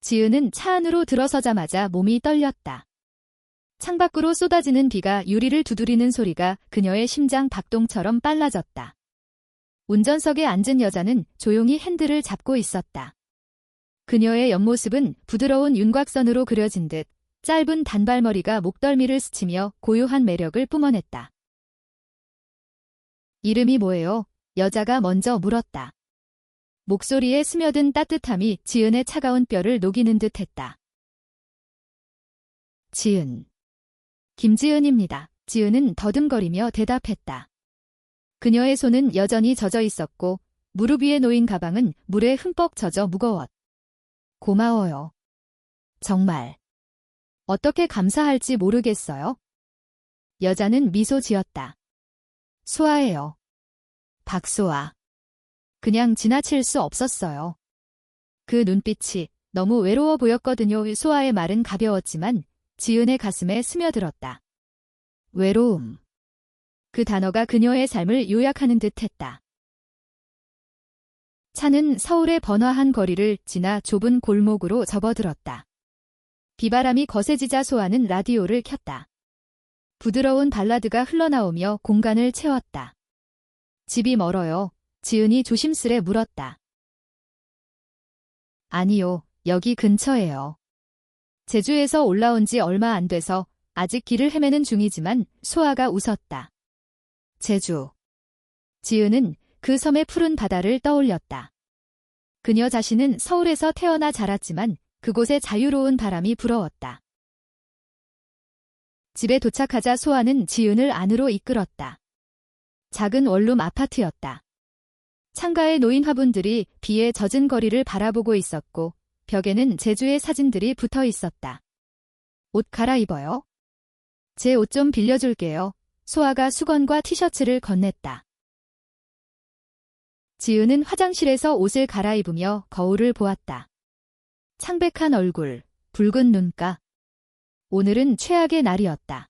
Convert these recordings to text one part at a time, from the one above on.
지은은 차 안으로 들어서자마자 몸이 떨렸다. 창밖으로 쏟아지는 비가 유리를 두드리는 소리가 그녀의 심장 박동처럼 빨라졌다. 운전석에 앉은 여자는 조용히 핸들을 잡고 있었다. 그녀의 옆모습은 부드러운 윤곽선으로 그려진 듯 짧은 단발머리가 목덜미를 스치며 고요한 매력을 뿜어냈다. 이름이 뭐예요? 여자가 먼저 물었다. 목소리에 스며든 따뜻함이 지은의 차가운 뼈를 녹이는 듯 했다. 지은. 김지은입니다. 지은은 더듬거리며 대답했다. 그녀의 손은 여전히 젖어 있었고 무릎 위에 놓인 가방은 물에 흠뻑 젖어 무거웠다. 고마워요. 정말. 어떻게 감사할지 모르겠어요. 여자는 미소 지었다. 소아예요. 박소아. 그냥 지나칠 수 없었어요. 그 눈빛이 너무 외로워 보였거든요. 소아의 말은 가벼웠지만 지은의 가슴에 스며들었다. 외로움. 그 단어가 그녀의 삶을 요약하는 듯했다. 차는 서울의 번화한 거리를 지나 좁은 골목으로 접어들었다. 비바람이 거세지자 소아는 라디오를 켰다. 부드러운 발라드가 흘러나오며 공간을 채웠다. 집이 멀어요. 지은이 조심스레 물었다. 아니요, 여기 근처예요. 제주에서 올라온 지 얼마 안 돼서 아직 길을 헤매는 중이지만 소아가 웃었다. 제주. 지은은 그 섬의 푸른 바다를 떠올렸다. 그녀 자신은 서울에서 태어나 자랐지만 그곳에 자유로운 바람이 불어왔다. 집에 도착하자 소아는 지은을 안으로 이끌었다. 작은 원룸 아파트였다. 창가에 놓인 화분들이 비에 젖은 거리를 바라보고 있었고 벽에는 제주의 사진들이 붙어 있었다. 옷 갈아입어요? 제 옷 좀 빌려줄게요. 소아가 수건과 티셔츠를 건넸다. 지은은 화장실에서 옷을 갈아입으며 거울을 보았다. 창백한 얼굴, 붉은 눈가. 오늘은 최악의 날이었다.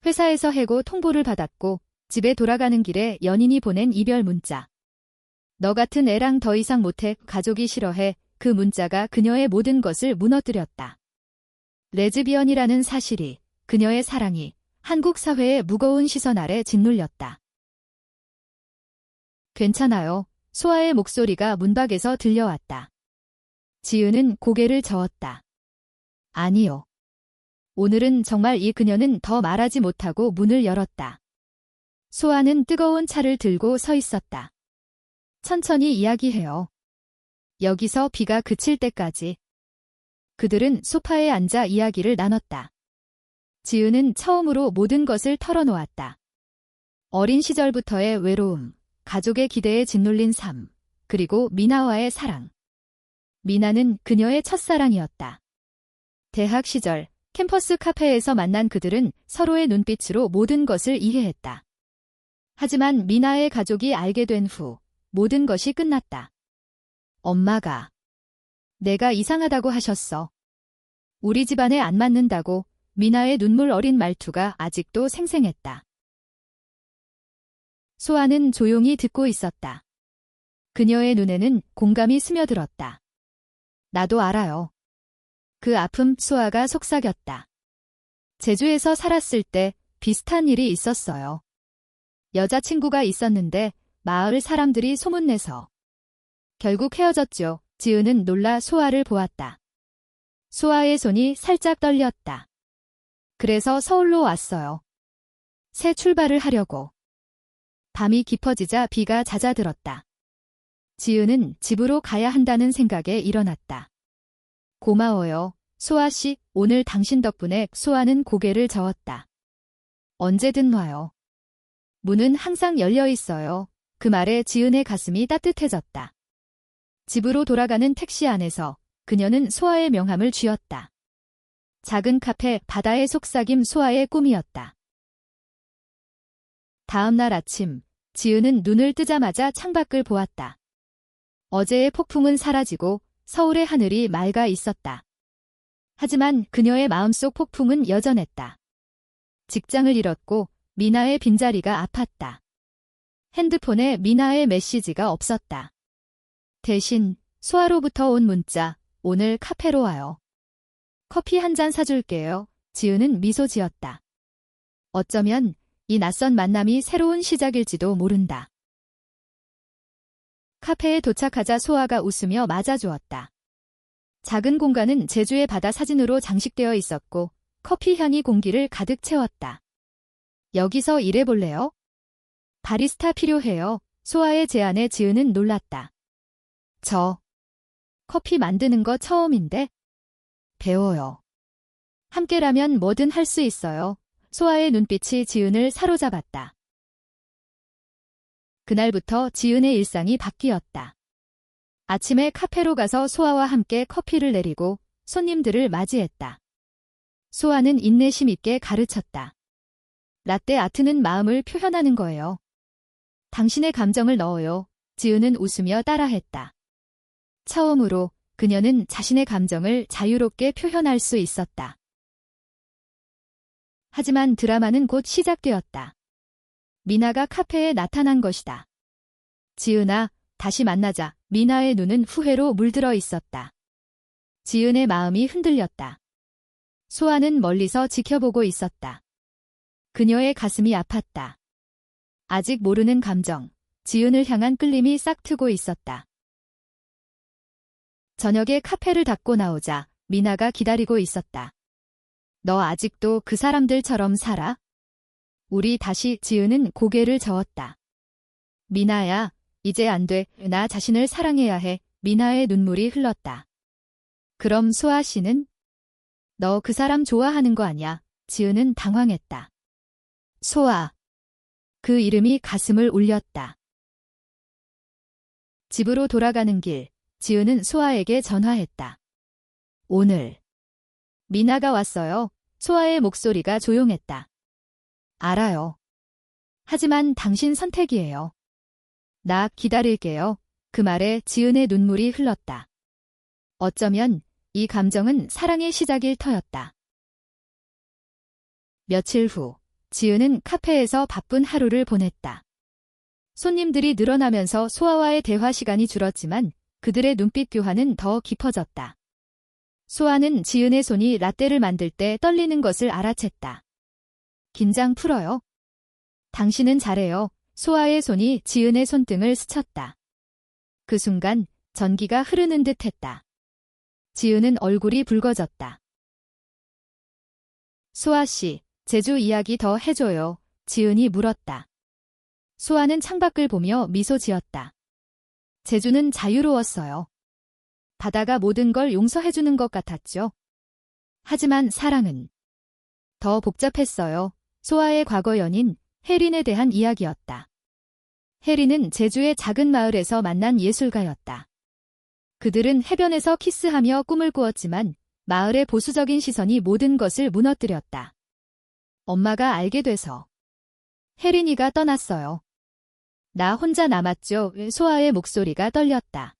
회사에서 해고 통보를 받았고 집에 돌아가는 길에 연인이 보낸 이별 문자. 너 같은 애랑 더 이상 못해. 가족이 싫어해. 그 문자가 그녀의 모든 것을 무너뜨렸다. 레즈비언이라는 사실이, 그녀의 사랑이 한국 사회의 무거운 시선 아래 짓눌렸다. 괜찮아요. 소아의 목소리가 문밖에서 들려왔다. 지은은 고개를 저었다. 아니요. 오늘은 정말 그녀는 더 말하지 못하고 문을 열었다. 소아는 뜨거운 차를 들고 서 있었다. 천천히 이야기해요. 여기서 비가 그칠 때까지. 그들은 소파에 앉아 이야기를 나눴다. 지은은 처음으로 모든 것을 털어놓았다. 어린 시절부터의 외로움, 가족의 기대에 짓눌린 삶, 그리고 미나와의 사랑. 미나는 그녀의 첫사랑이었다. 대학 시절 캠퍼스 카페에서 만난 그들은 서로의 눈빛으로 모든 것을 이해했다. 하지만 미나의 가족이 알게 된 후 모든 것이 끝났다. 엄마가 내가 이상하다고 하셨어. 우리 집안에 안 맞는다고. 미나의 눈물 어린 말투가 아직도 생생했다. 소아는 조용히 듣고 있었다. 그녀의 눈에는 공감이 스며들었다. 나도 알아요. 그 아픔. 소아가 속삭였다. 제주에서 살았을 때 비슷한 일이 있었어요. 여자친구가 있었는데 마을 사람들이 소문내서 결국 헤어졌죠. 지은은 놀라 소아를 보았다. 소아의 손이 살짝 떨렸다. 그래서 서울로 왔어요. 새 출발을 하려고. 밤이 깊어지자 비가 잦아들었다. 지은은 집으로 가야 한다는 생각에 일어났다. 고마워요, 소아 씨. 오늘 당신 덕분에. 소아는 고개를 저었다. 언제든 와요. 문은 항상 열려 있어요. 그 말에 지은의 가슴이 따뜻해졌다. 집으로 돌아가는 택시 안에서 그녀는 소아의 명함을 쥐었다. 작은 카페, 바다의 속삭임. 소아의 꿈이었다. 다음 날 아침, 지은은 눈을 뜨자마자 창밖을 보았다. 어제의 폭풍은 사라지고 서울의 하늘이 맑아 있었다. 하지만 그녀의 마음속 폭풍은 여전했다. 직장을 잃었고 미나의 빈자리가 아팠다. 핸드폰에 미나의 메시지가 없었다. 대신 소아로부터 온 문자, 오늘 카페로 와요. 커피 한 잔 사줄게요. 지은은 미소 지었다. 어쩌면 이 낯선 만남이 새로운 시작일지도 모른다. 카페에 도착하자 소아가 웃으며 맞아주었다. 작은 공간은 제주의 바다 사진으로 장식되어 있었고 커피 향이 공기를 가득 채웠다. 여기서 일해볼래요? 바리스타 필요해요. 소아의 제안에 지은은 놀랐다. 저 커피 만드는 거 처음인데 배워요. 함께라면 뭐든 할 수 있어요. 소아의 눈빛이 지은을 사로잡았다. 그날부터 지은의 일상이 바뀌었다. 아침에 카페로 가서 소아와 함께 커피를 내리고 손님들을 맞이했다. 소아는 인내심 있게 가르쳤다. 라떼 아트는 마음을 표현하는 거예요. 당신의 감정을 넣어요. 지은은 웃으며 따라했다. 처음으로 그녀는 자신의 감정을 자유롭게 표현할 수 있었다. 하지만 드라마는 곧 시작되었다. 미나가 카페에 나타난 것이다. 지은아, 다시 만나자. 미나의 눈은 후회로 물들어 있었다. 지은의 마음이 흔들렸다. 소아는 멀리서 지켜보고 있었다. 그녀의 가슴이 아팠다. 아직 모르는 감정, 지은을 향한 끌림이 싹트고 있었다. 저녁에 카페를 닫고 나오자 미나가 기다리고 있었다. 너 아직도 그 사람들처럼 살아? 우리 다시. 지은은 고개를 저었다. 미나야, 이제 안 돼. 나 자신을 사랑해야 해. 미나의 눈물이 흘렀다. 그럼 소아 씨는? 너 그 사람 좋아하는 거 아냐? 지은은 당황했다. 소아. 그 이름이 가슴을 울렸다. 집으로 돌아가는 길, 지은은 소아에게 전화했다. 오늘 미나가 왔어요. 소아의 목소리가 조용했다. 알아요. 하지만 당신 선택이에요. 나 기다릴게요. 그 말에 지은의 눈물이 흘렀다. 어쩌면 이 감정은 사랑의 시작일 터였다. 며칠 후, 지은은 카페에서 바쁜 하루를 보냈다. 손님들이 늘어나면서 소아와의 대화 시간이 줄었지만 그들의 눈빛 교환은 더 깊어졌다. 소아는 지은의 손이 라떼를 만들 때 떨리는 것을 알아챘다. 긴장 풀어요. 당신은 잘해요. 소아의 손이 지은의 손등을 스쳤다. 그 순간 전기가 흐르는 듯 했다. 지은은 얼굴이 붉어졌다. 소아 씨, 제주 이야기 더 해줘요. 지은이 물었다. 소아는 창밖을 보며 미소 지었다. 제주는 자유로웠어요. 바다가 모든 걸 용서해주는 것 같았죠. 하지만 사랑은 더 복잡했어요. 소아의 과거 연인 혜린에 대한 이야기였다. 혜린은 제주의 작은 마을에서 만난 예술가였다. 그들은 해변에서 키스하며 꿈을 꾸었지만 마을의 보수적인 시선이 모든 것을 무너뜨렸다. 엄마가 알게 돼서 혜린이가 떠났어요. 나 혼자 남았죠. 소아의 목소리가 떨렸다.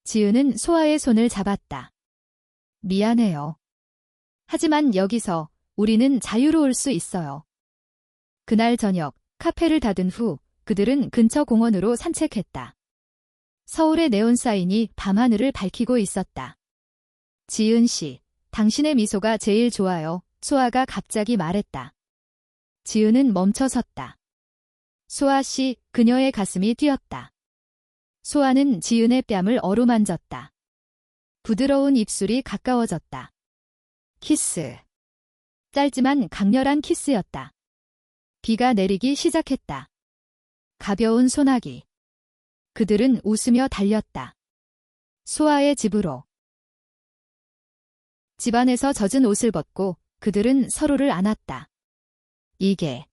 지은은 소아의 손을 잡았다. 미안해요. 하지만 여기서 우리는 자유로울 수 있어요. 그날 저녁 카페를 닫은 후 그들은 근처 공원으로 산책했다. 서울의 네온사인이 밤하늘을 밝히고 있었다. 지은 씨, 당신의 미소가 제일 좋아요. 소아가 갑자기 말했다. 지은은 멈춰 섰다. 소아 씨, 그녀의 가슴이 뛰었다. 소아는 지은의 뺨을 어루만졌다. 부드러운 입술이 가까워졌다. 키스. 짧지만 강렬한 키스였다. 비가 내리기 시작했다. 가벼운 소나기. 그들은 웃으며 달렸다. 소아의 집으로. 집안에서 젖은 옷을 벗고 그들은 서로를 안았다. 이게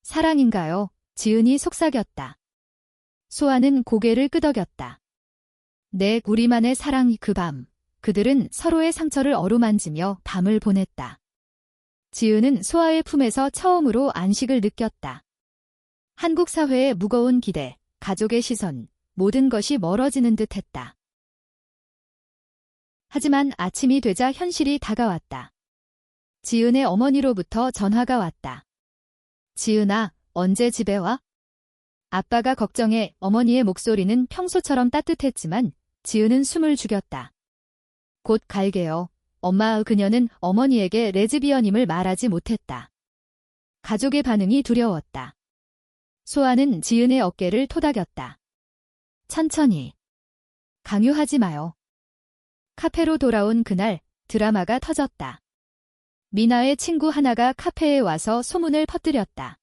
사랑인가요? 지은이 속삭였다. 소아는 고개를 끄덕였다. 네, 우리만의 사랑. 그 밤, 그들은 서로의 상처를 어루만지며 밤을 보냈다. 지은은 소아의 품에서 처음으로 안식을 느꼈다. 한국 사회의 무거운 기대, 가족의 시선, 모든 것이 멀어지는 듯했다. 하지만 아침이 되자 현실이 다가왔다. 지은의 어머니로부터 전화가 왔다. 지은아, 언제 집에 와? 아빠가 걱정해. 어머니의 목소리는 평소처럼 따뜻했지만 지은은 숨을 죽였다. 곧 갈게요. 엄마. 그녀는 어머니에게 레즈비언임을 말하지 못했다. 가족의 반응이 두려웠다. 소아는 지은의 어깨를 토닥였다. 천천히. 강요하지 마요. 카페로 돌아온 그날 드라마가 터졌다. 미나의 친구 하나가 카페에 와서 소문을 퍼뜨렸다.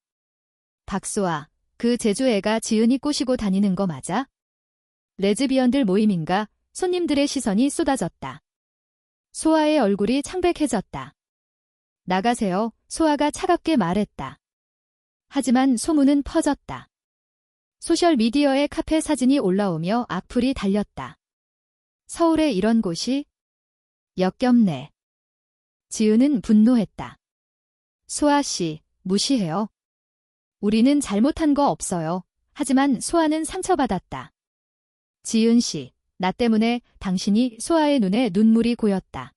박소아, 그 제주 애가 지은이 꼬시고 다니는 거 맞아? 레즈비언들 모임인가? 손님들의 시선이 쏟아졌다. 소아의 얼굴이 창백해졌다. 나가세요. 소아가 차갑게 말했다. 하지만 소문은 퍼졌다. 소셜미디어에 카페 사진이 올라오며 악플이 달렸다. 서울에 이런 곳이? 역겹네. 지은은 분노했다. 소아 씨, 무시해요. 우리는 잘못한 거 없어요. 하지만 소아는 상처받았다. 지은 씨, 나 때문에 당신이 소아의 눈에 눈물이 고였다.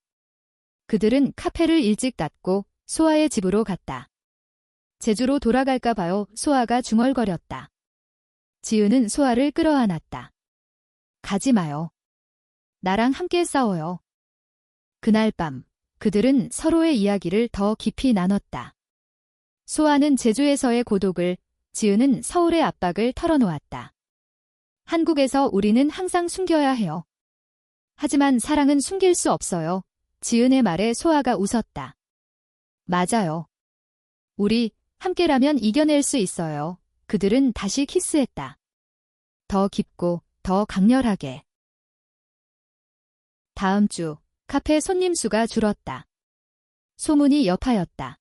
그들은 카페를 일찍 닫고 소아의 집으로 갔다. 제주로 돌아갈까 봐요. 소아가 중얼거렸다. 지은은 소아를 끌어안았다. 가지 마요. 나랑 함께 싸워요. 그날 밤 그들은 서로의 이야기를 더 깊이 나눴다. 소아는 제주에서의 고독을, 지은은 서울의 압박을 털어놓았다. 한국에서 우리는 항상 숨겨야 해요. 하지만 사랑은 숨길 수 없어요. 지은의 말에 소아가 웃었다. 맞아요. 우리 함께라면 이겨낼 수 있어요. 그들은 다시 키스했다. 더 깊고 더 강렬하게. 다음 주 카페 손님 수가 줄었다. 소문이 여파였다.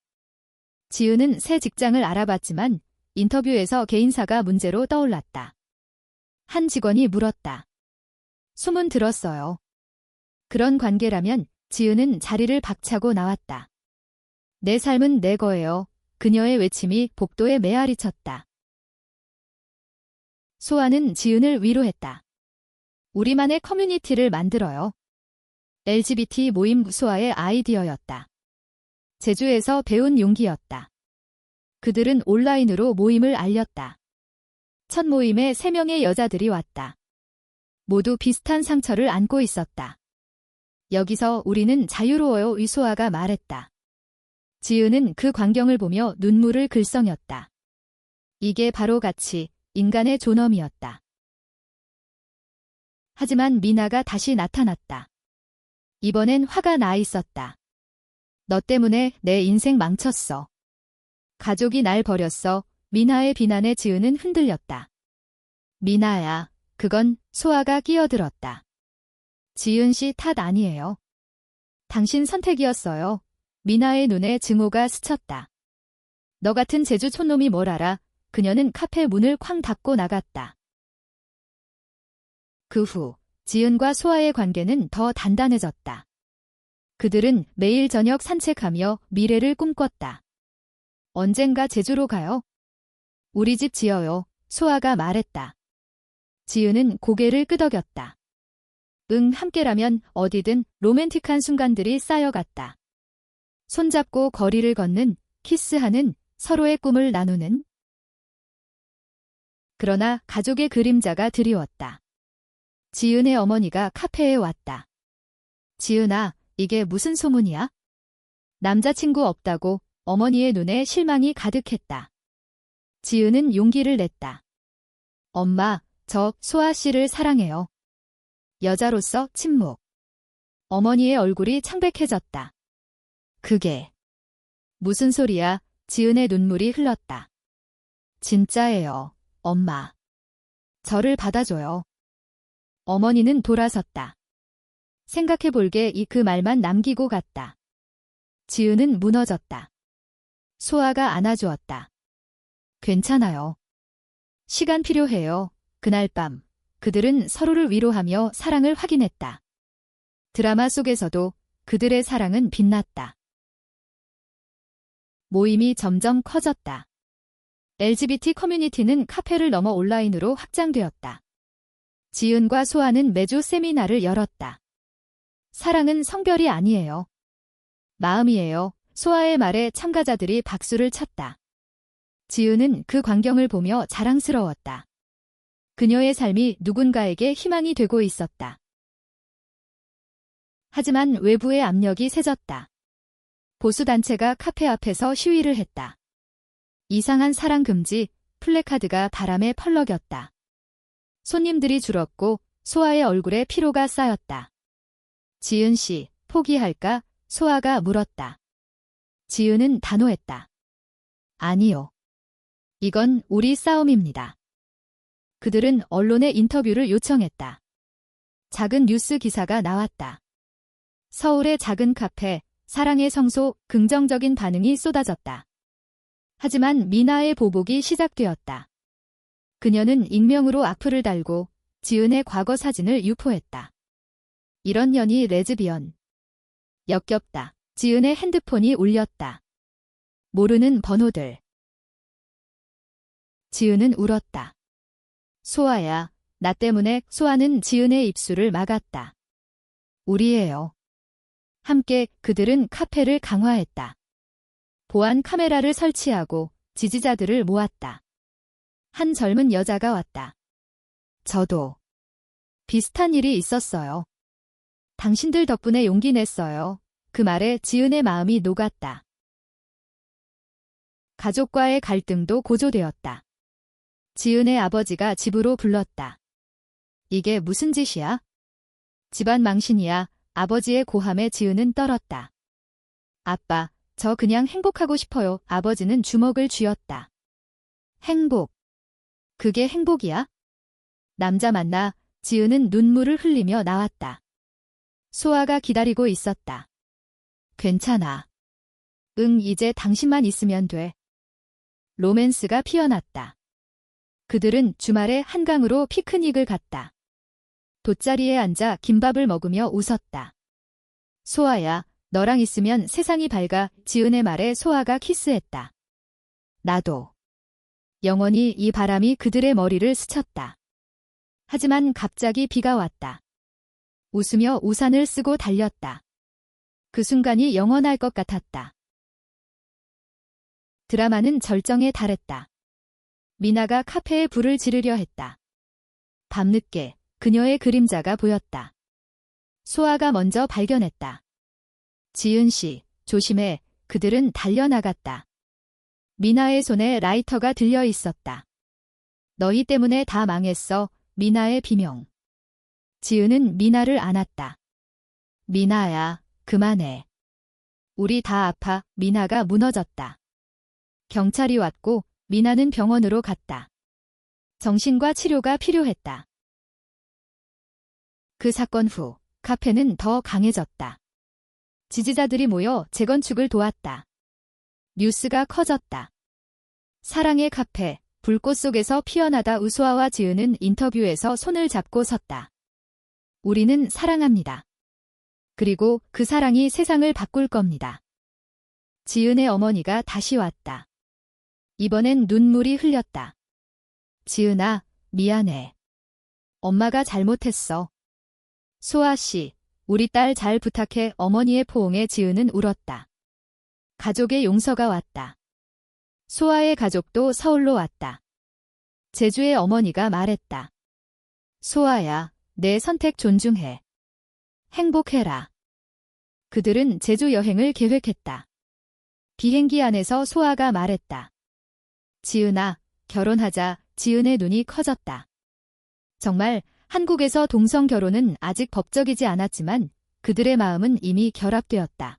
지은은 새 직장을 알아봤지만 인터뷰에서 개인사가 문제로 떠올랐다. 한 직원이 물었다. 소문 들었어요. 그런 관계라면 지은은 자리를 박차고 나왔다. 내 삶은 내 거예요. 그녀의 외침이 복도에 메아리 쳤다. 소아는 지은을 위로했다. 우리만의 커뮤니티를 만들어요. LGBT 모임 소아의 아이디어였다. 제주에서 배운 용기였다. 그들은 온라인으로 모임을 알렸다. 첫 모임에 3명의 여자들이 왔다. 모두 비슷한 상처를 안고 있었다. 여기서 우리는 자유로워요. 소아가 말했다. 지은은 그 광경을 보며 눈물을 글썽였다. 이게 바로 가치, 인간의 존엄이었다. 하지만 미나가 다시 나타났다. 이번엔 화가 나 있었다. 너 때문에 내 인생 망쳤어. 가족이 날 버렸어. 미나의 비난에 지은은 흔들렸다. 미나야, 그건 소아가 끼어들었다. 지은 씨 탓 아니에요. 당신 선택이었어요. 미나의 눈에 증오가 스쳤다. 너 같은 제주 촌놈이 뭘 알아? 그녀는 카페 문을 쾅 닫고 나갔다. 그 후 지은과 소아의 관계는 더 단단해졌다. 그들은 매일 저녁 산책하며 미래를 꿈꿨다. 언젠가 제주로 가요? 우리 집 지어요. 소아가 말했다. 지은은 고개를 끄덕였다. 응, 함께라면 어디든. 로맨틱한 순간들이 쌓여갔다. 손잡고 거리를 걷는, 키스하는, 서로의 꿈을 나누는. 그러나 가족의 그림자가 드리웠다. 지은의 어머니가 카페에 왔다. 지은아, 이게 무슨 소문이야? 남자친구 없다고. 어머니의 눈에 실망이 가득했다. 지은은 용기를 냈다. 엄마, 저 소아 씨를 사랑해요. 여자로서 침묵. 어머니의 얼굴이 창백해졌다. 그게 무슨 소리야? 지은의 눈물이 흘렀다. 진짜예요, 엄마. 저를 받아줘요. 어머니는 돌아섰다. 생각해볼게. 그 말만 남기고 갔다. 지은은 무너졌다. 소아가 안아주었다. 괜찮아요. 시간 필요해요. 그날 밤 그들은 서로를 위로하며 사랑을 확인했다. 드라마 속에서도 그들의 사랑은 빛났다. 모임이 점점 커졌다. LGBT 커뮤니티는 카페를 넘어 온라인으로 확장되었다. 지은과 소아는 매주 세미나를 열었다. 사랑은 성별이 아니에요. 마음이에요. 소아의 말에 참가자들이 박수를 쳤다. 지은은 그 광경을 보며 자랑스러웠다. 그녀의 삶이 누군가에게 희망이 되고 있었다. 하지만 외부의 압력이 세졌다. 보수단체가 카페 앞에서 시위를 했다. 이상한 사랑 금지 플래카드가 바람에 펄럭였다. 손님들이 줄었고 소아의 얼굴에 피로가 쌓였다. 지은 씨, 포기할까? 소아가 물었다. 지은은 단호했다. 아니요. 이건 우리 싸움입니다. 그들은 언론에 인터뷰를 요청했다. 작은 뉴스 기사가 나왔다. 서울의 작은 카페, 사랑의 성소, 긍정적인 반응이 쏟아졌다. 하지만 미나의 보복이 시작되었다. 그녀는 익명으로 악플을 달고 지은의 과거 사진을 유포했다. 이런 년이 레즈비언. 역겹다. 지은의 핸드폰이 울렸다. 모르는 번호들. 지은은 울었다. 소아야, 나 때문에. 소아는 지은의 입술을 막았다. 우리예요. 함께 그들은 카페를 강화했다. 보안 카메라를 설치하고 지지자들을 모았다. 한 젊은 여자가 왔다. 저도 비슷한 일이 있었어요. 당신들 덕분에 용기 냈어요. 그 말에 지은의 마음이 녹았다. 가족과의 갈등도 고조되었다. 지은의 아버지가 집으로 불렀다. 이게 무슨 짓이야? 집안 망신이야. 아버지의 고함에 지은은 떨었다. 아빠, 저 그냥 행복하고 싶어요. 아버지는 주먹을 쥐었다. 행복. 그게 행복이야? 남자 만나. 지은은 눈물을 흘리며 나왔다. 소아가 기다리고 있었다. 괜찮아. 응, 이제 당신만 있으면 돼. 로맨스가 피어났다. 그들은 주말에 한강으로 피크닉을 갔다. 돗자리에 앉아 김밥을 먹으며 웃었다. 소아야, 너랑 있으면 세상이 밝아. 지은의 말에 소아가 키스했다. 나도. 영원히 이 바람이 그들의 머리를 스쳤다. 하지만 갑자기 비가 왔다. 웃으며 우산을 쓰고 달렸다. 그 순간이 영원할 것 같았다. 드라마는 절정에 달했다. 미나가 카페에 불을 지르려 했다. 밤늦게 그녀의 그림자가 보였다. 소아가 먼저 발견했다. 지은 씨, 조심해. 그들은 달려나갔다. 미나의 손에 라이터가 들려 있었다. 너희 때문에 다 망했어. 미나의 비명. 지은은 미나를 안았다. 미나야, 그만해. 우리 다 아파. 미나가 무너졌다. 경찰이 왔고 미나는 병원으로 갔다. 정신과 치료가 필요했다. 그 사건 후 카페는 더 강해졌다. 지지자들이 모여 재건축을 도왔다. 뉴스가 커졌다. 사랑의 카페, 불꽃 속에서 피어나다. 우소아와 지은은 인터뷰에서 손을 잡고 섰다. 우리는 사랑합니다. 그리고 그 사랑이 세상을 바꿀 겁니다. 지은의 어머니가 다시 왔다. 이번엔 눈물이 흘렸다. 지은아, 미안해. 엄마가 잘못했어. 소아 씨, 우리 딸 잘 부탁해. 어머니의 포옹에 지은은 울었다. 가족의 용서가 왔다. 소아의 가족도 서울로 왔다. 제주의 어머니가 말했다. 소아야, 내 선택 존중해. 행복해라. 그들은 제주 여행을 계획했다. 비행기 안에서 소아가 말했다. 지은아, 결혼하자. 지은의 눈이 커졌다. 정말 한국에서 동성 결혼은 아직 법적이지 않았지만 그들의 마음은 이미 결합되었다.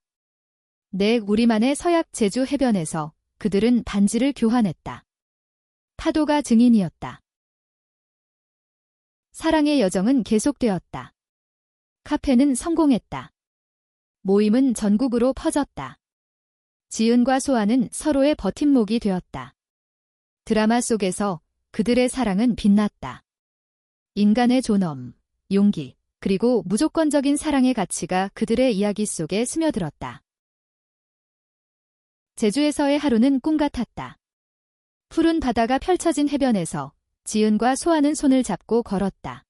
우리만의 서약 제주 해변에서 그들은 반지를 교환했다. 파도가 증인이었다. 사랑의 여정은 계속되었다. 카페는 성공했다. 모임은 전국으로 퍼졌다. 지은과 소아는 서로의 버팀목이 되었다. 드라마 속에서 그들의 사랑은 빛났다. 인간의 존엄, 용기, 그리고 무조건적인 사랑의 가치가 그들의 이야기 속에 스며들었다. 제주에서의 하루는 꿈 같았다. 푸른 바다가 펼쳐진 해변에서 지은과 소아는 손을 잡고 걸었다.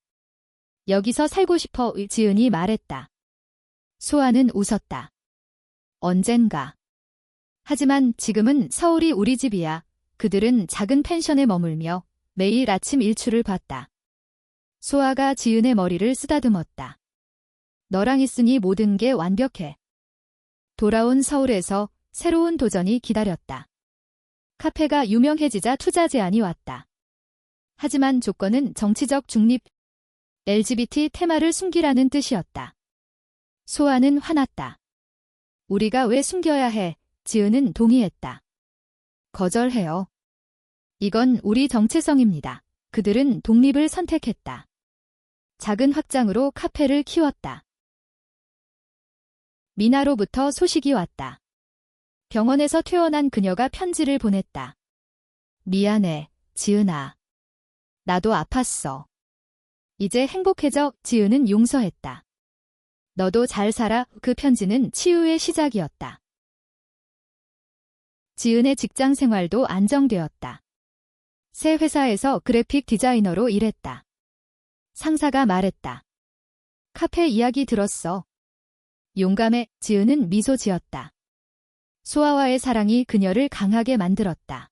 여기서 살고 싶어. 지은이 말했다. 소아는 웃었다. 언젠가. 하지만 지금은 서울이 우리 집이야. 그들은 작은 펜션에 머물며 매일 아침 일출을 봤다. 소아가 지은의 머리를 쓰다듬었다. 너랑 있으니 모든 게 완벽해. 돌아온 서울에서 새로운 도전이 기다렸다. 카페가 유명해지자 투자 제안이 왔다. 하지만 조건은 정치적 중립, LGBT 테마를 숨기라는 뜻이었다. 소아는 화났다. 우리가 왜 숨겨야 해? 지은은 동의했다. 거절해요. 이건 우리 정체성입니다. 그들은 독립을 선택했다. 작은 확장으로 카페를 키웠다. 미나로부터 소식이 왔다. 병원에서 퇴원한 그녀가 편지를 보냈다. 미안해, 지은아. 나도 아팠어. 이제 행복해져. 지은은 용서했다. 너도 잘 살아. 그 편지는 치유의 시작이었다. 지은의 직장 생활도 안정되었다. 새 회사에서 그래픽 디자이너로 일했다. 상사가 말했다. 카페 이야기 들었어. 용감해. 지은은 미소 지었다. 소아와의 사랑이 그녀를 강하게 만들었다.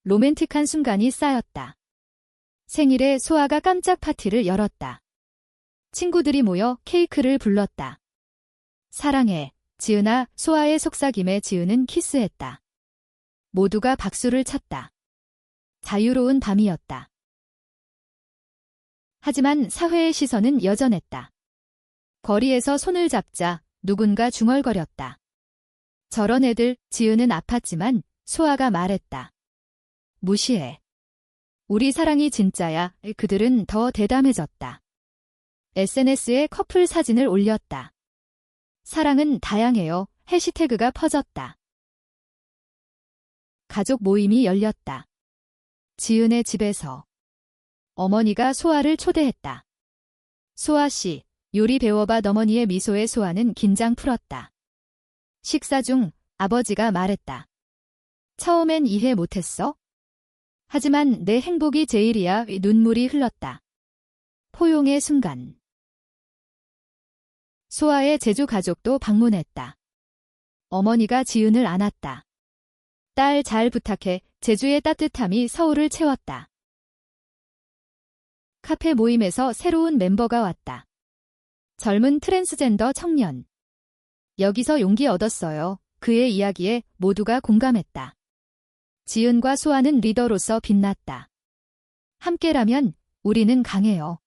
로맨틱한 순간이 쌓였다. 생일에 소아가 깜짝 파티를 열었다. 친구들이 모여 케이크를 불렀다. 사랑해, 지은아. 소아의 속삭임에 지은은 키스했다. 모두가 박수를 쳤다. 자유로운 밤이었다. 하지만 사회의 시선은 여전했다. 거리에서 손을 잡자 누군가 중얼거렸다. 저런 애들. 지은은 아팠지만 소아가 말했다. 무시해. 우리 사랑이 진짜야. 그들은 더 대담해졌다. SNS에 커플 사진을 올렸다. 사랑은 다양해요. 해시태그가 퍼졌다. 가족 모임이 열렸다. 지은의 집에서 어머니가 소아를 초대했다. 소아 씨, 요리 배워봐. 어머니의 미소에 소아는 긴장 풀었다. 식사 중 아버지가 말했다. 처음엔 이해 못했어? 하지만 내 행복이 제일이야. 눈물이 흘렀다. 포용의 순간. 소아의 제주 가족도 방문했다. 어머니가 지은을 안았다. 딸 잘 부탁해. 제주의 따뜻함이 서울을 채웠다. 카페 모임에서 새로운 멤버가 왔다. 젊은 트랜스젠더 청년. 여기서 용기 얻었어요. 그의 이야기에 모두가 공감했다. 지은과 소아는 리더로서 빛났다. 함께라면 우리는 강해요.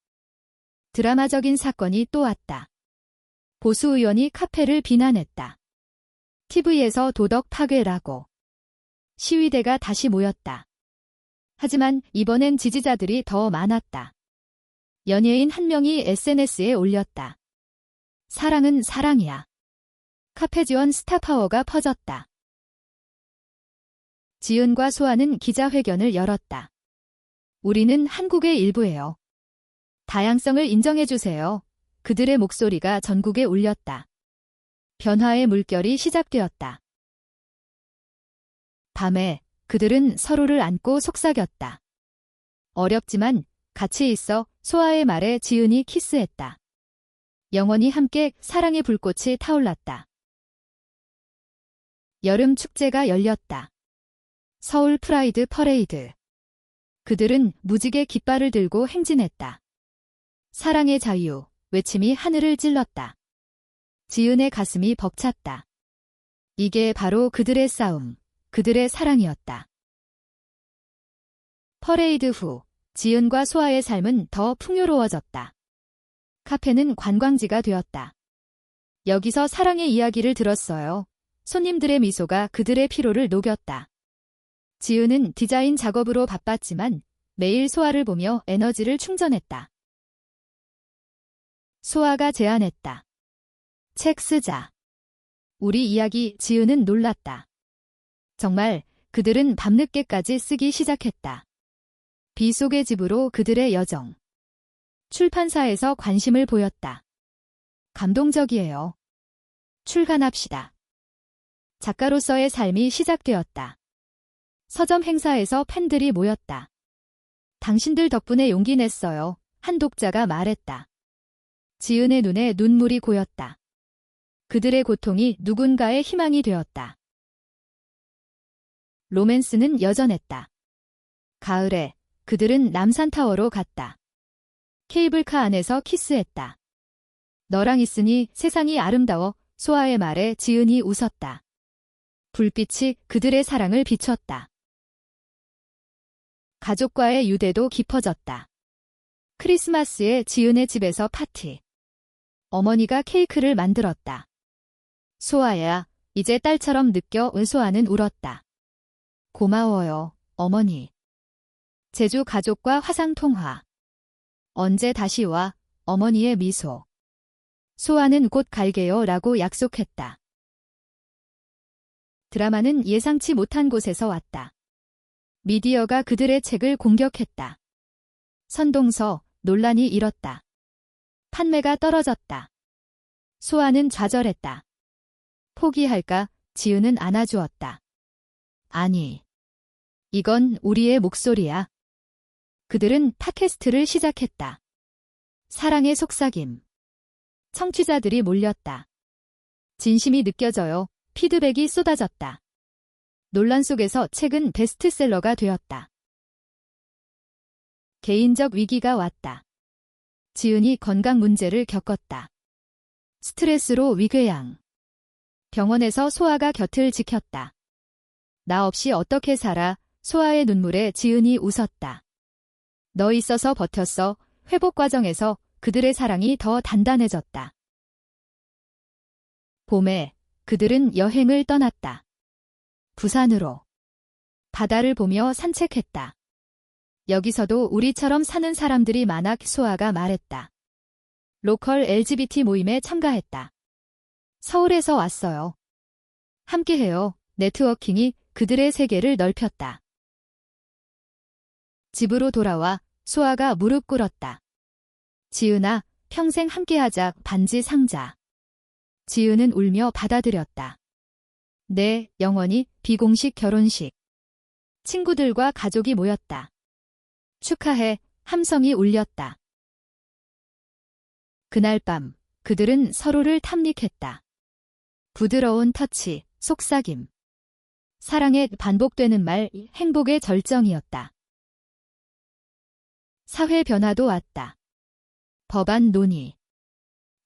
드라마적인 사건이 또 왔다. 보수 의원이 카페를 비난했다. TV에서 도덕 파괴라고. 시위대가 다시 모였다. 하지만 이번엔 지지자들이 더 많았다. 연예인 한 명이 SNS에 올렸다. 사랑은 사랑이야. 카페 지원 스타파워가 퍼졌다. 지은과 소아는 기자회견을 열었다. 우리는 한국의 일부예요. 다양성을 인정해주세요. 그들의 목소리가 전국에 울렸다. 변화의 물결이 시작되었다. 밤에 그들은 서로를 안고 속삭였다. 어렵지만 같이 있어. 소아의 말에 지은이 키스했다. 영원히 함께. 사랑의 불꽃이 타올랐다. 여름 축제가 열렸다. 서울 프라이드 퍼레이드. 그들은 무지개 깃발을 들고 행진했다. 사랑의 자유 외침이 하늘을 찔렀다. 지은의 가슴이 벅찼다. 이게 바로 그들의 싸움, 그들의 사랑이었다. 퍼레이드 후 지은과 소아의 삶은 더 풍요로워졌다. 카페는 관광지가 되었다. 여기서 사랑의 이야기를 들었어요. 손님들의 미소가 그들의 피로를 녹였다. 지은은 디자인 작업으로 바빴지만 매일 소아를 보며 에너지를 충전했다. 소아가 제안했다. 책 쓰자. 우리 이야기. 지은은 놀랐다. 정말 그들은 밤늦게까지 쓰기 시작했다. 비 속의 집으로 그들의 여정. 출판사에서 관심을 보였다. 감동적이에요. 출간합시다. 작가로서의 삶이 시작되었다. 서점 행사에서 팬들이 모였다. 당신들 덕분에 용기 냈어요. 한 독자가 말했다. 지은의 눈에 눈물이 고였다. 그들의 고통이 누군가의 희망이 되었다. 로맨스는 여전했다. 가을에 그들은 남산타워로 갔다. 케이블카 안에서 키스했다. 너랑 있으니 세상이 아름다워. 소아의 말에 지은이 웃었다. 불빛이 그들의 사랑을 비췄다. 가족과의 유대도 깊어졌다. 크리스마스에 지은의 집에서 파티. 어머니가 케이크를 만들었다. 소아야, 이제 딸처럼 느껴. 소아는 울었다. 고마워요, 어머니. 제주 가족과 화상통화. 언제 다시 와? 어머니의 미소. 소아는 곧 갈게요 라고 약속했다. 드라마는 예상치 못한 곳에서 왔다. 미디어가 그들의 책을 공격했다. 선동서, 논란이 일었다. 판매가 떨어졌다. 소아는 좌절했다. 포기할까? 지은은 안아주었다. 아니. 이건 우리의 목소리야. 그들은 팟캐스트를 시작했다. 사랑의 속삭임. 청취자들이 몰렸다. 진심이 느껴져요. 피드백이 쏟아졌다. 논란 속에서 책은 베스트셀러가 되었다. 개인적 위기가 왔다. 지은이 건강 문제를 겪었다. 스트레스로 위궤양. 병원에서 소아가 곁을 지켰다. 나 없이 어떻게 살아? 소아의 눈물에 지은이 웃었다. 너 있어서 버텼어. 회복 과정에서 그들의 사랑이 더 단단해졌다. 봄에 그들은 여행을 떠났다. 부산으로. 바다를 보며 산책했다. 여기서도 우리처럼 사는 사람들이 많아. 소아가 말했다. 로컬 LGBT 모임에 참가했다. 서울에서 왔어요. 함께해요. 네트워킹이 그들의 세계를 넓혔다. 집으로 돌아와 소아가 무릎 꿇었다. 지은아, 평생 함께하자. 반지 상자. 지은은 울며 받아들였다. 네, 영원히. 비공식 결혼식. 친구들과 가족이 모였다. 축하해. 함성이 울렸다. 그날 밤 그들은 서로를 탐닉했다. 부드러운 터치, 속삭임. 사랑에 반복되는 말, 행복의 절정이었다. 사회 변화도 왔다. 법안 논의.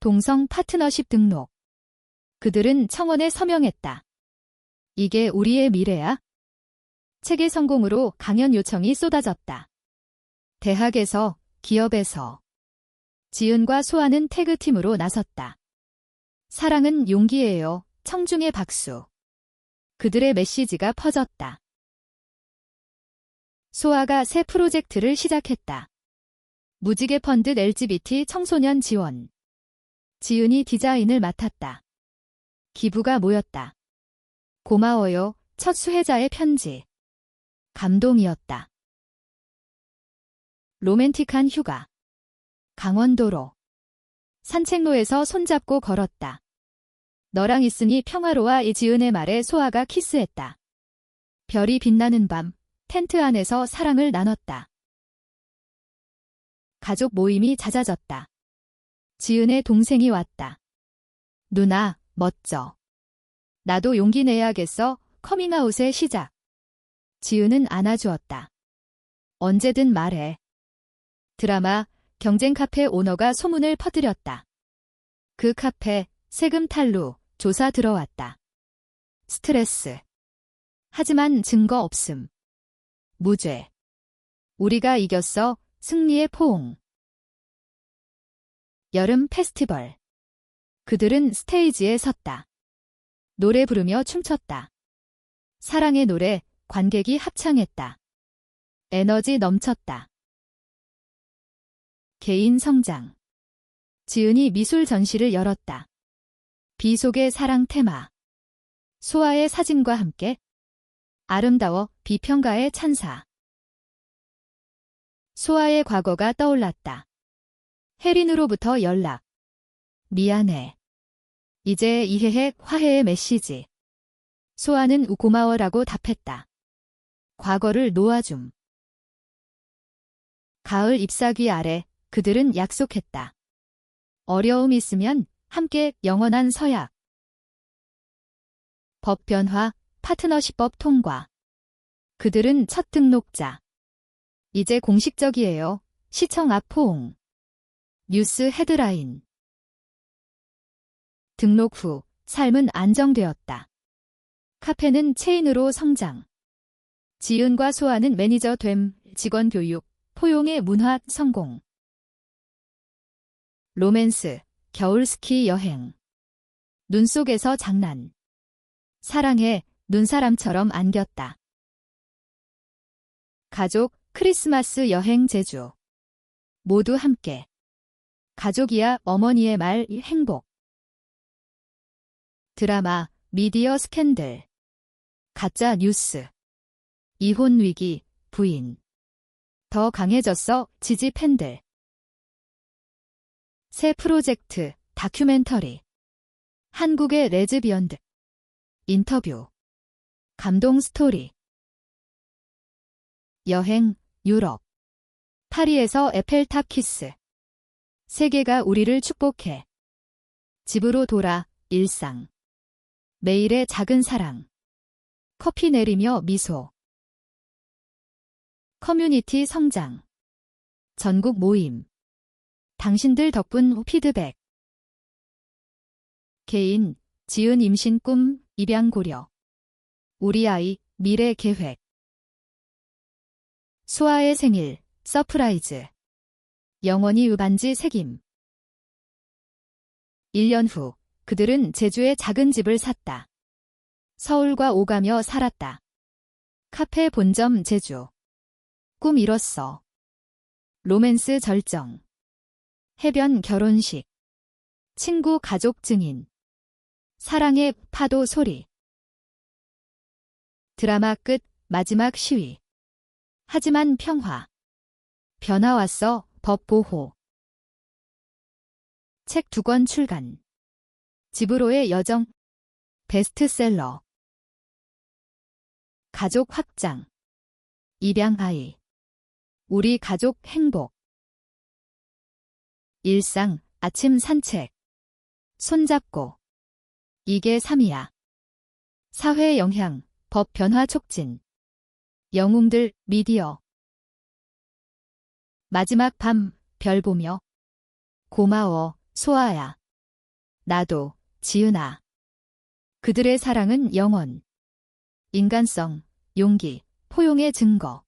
동성 파트너십 등록. 그들은 청원에 서명했다. 이게 우리의 미래야? 책의 성공으로 강연 요청이 쏟아졌다. 대학에서, 기업에서. 지은과 소아는 태그팀으로 나섰다. 사랑은 용기예요. 청중의 박수. 그들의 메시지가 퍼졌다. 소아가 새 프로젝트를 시작했다. 무지개 펀드 LGBT 청소년 지원. 지은이 디자인을 맡았다. 기부가 모였다. 고마워요. 첫 수혜자의 편지. 감동이었다. 로맨틱한 휴가. 강원도로. 산책로에서 손잡고 걸었다. 너랑 있으니 평화로워. 지은의 말에 소아가 키스했다. 별이 빛나는 밤, 텐트 안에서 사랑을 나눴다. 가족 모임이 잦아졌다. 지은의 동생이 왔다. 누나, 멋져. 나도 용기 내야겠어. 커밍아웃의 시작. 지은은 안아주었다. 언제든 말해. 드라마 경쟁 카페 오너가 소문을 퍼뜨렸다. 그 카페 세금 탈루 조사 들어왔다. 스트레스. 하지만 증거 없음. 무죄. 우리가 이겼어. 승리의 포옹. 여름 페스티벌. 그들은 스테이지에 섰다. 노래 부르며 춤췄다. 사랑의 노래, 관객이 합창했다. 에너지 넘쳤다. 개인 성장. 지은이 미술 전시를 열었다. 비 속의 사랑 테마. 소아의 사진과 함께. 아름다워. 비평가의 찬사. 소아의 과거가 떠올랐다. 혜린으로부터 연락. 미안해. 이제 이해해. 화해의 메시지. 소아는 고마워라고 답했다. 과거를 놓아줌. 가을 잎사귀 아래 그들은 약속했다. 어려움 있으면 함께 영원한 서약. 법 변화, 파트너십법 통과. 그들은 첫 등록자. 이제 공식적이에요. 시청 앞 포옹. 뉴스 헤드라인. 등록 후 삶은 안정되었다. 카페는 체인으로 성장. 지은과 소아는 매니저 됨, 직원 교육, 포용의 문화 성공. 로맨스, 겨울 스키 여행. 눈 속에서 장난. 사랑해, 눈사람처럼 안겼다. 가족, 크리스마스 여행 제주. 모두 함께. 가족이야 어머니의 말 행복. 드라마, 미디어 스캔들. 가짜 뉴스. 이혼 위기, 부인. 더 강해졌어, 지지 팬들. 새 프로젝트, 다큐멘터리. 한국의 레즈비언들. 인터뷰. 감동 스토리. 여행, 유럽. 파리에서 에펠탑 키스. 세계가 우리를 축복해. 집으로 돌아, 일상. 매일의 작은 사랑. 커피 내리며 미소. 커뮤니티 성장. 전국 모임. 당신들 덕분 피드백. 개인, 지은 임신 꿈, 입양 고려. 우리 아이, 미래 계획. 소아의 생일, 서프라이즈. 영원히 반지 새김. 1년 후, 그들은 제주에 작은 집을 샀다. 서울과 오가며 살았다. 카페 본점 제주. 꿈 이뤘어. 로맨스 절정. 해변 결혼식. 친구 가족 증인. 사랑의 파도 소리. 드라마 끝, 마지막 시위. 하지만 평화. 변화 왔어, 법 보호. 책 2권 출간. 집으로의 여정. 베스트셀러. 가족 확장. 입양 아이. 우리 가족 행복. 일상, 아침 산책. 손잡고. 이게 삶이야. 사회 영향, 법 변화 촉진. 영웅들, 미디어. 마지막 밤, 별 보며. 고마워, 소아야. 나도, 지은아. 그들의 사랑은 영원. 인간성, 용기, 포용의 증거.